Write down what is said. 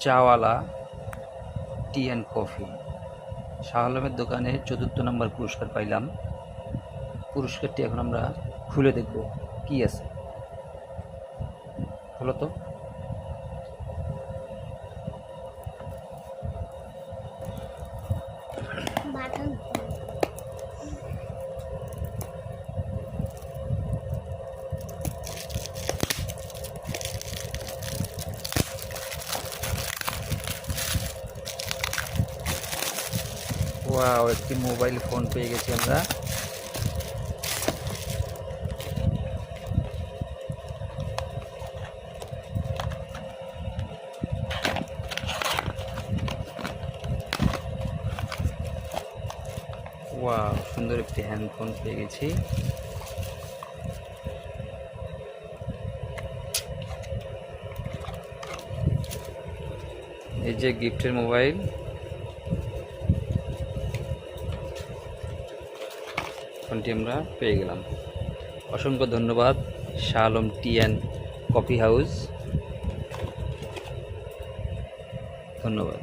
চাওয়ালা T and coffee. Shah আলমের দোকানে ৪র্থ নম্বর পুরস্কার পাইলাম। পুরস্কারটি এখন আমরা খুলে দেখব কি আছে। হলো তো ওয়াও, একটি মোবাইল ফোন পেয়ে গেছি আমরা। ওয়াও, সুন্দর একটি হ্যান্ডফোন পেয়ে গেছি। এই যে গিফটের মোবাইল, ফোনটি আমরা পেয়ে গেলাম। অসংখ্য ধন্যবাদ শাহ আলম টি অ্যান্ড কফি হাউস। ধন্যবাদ।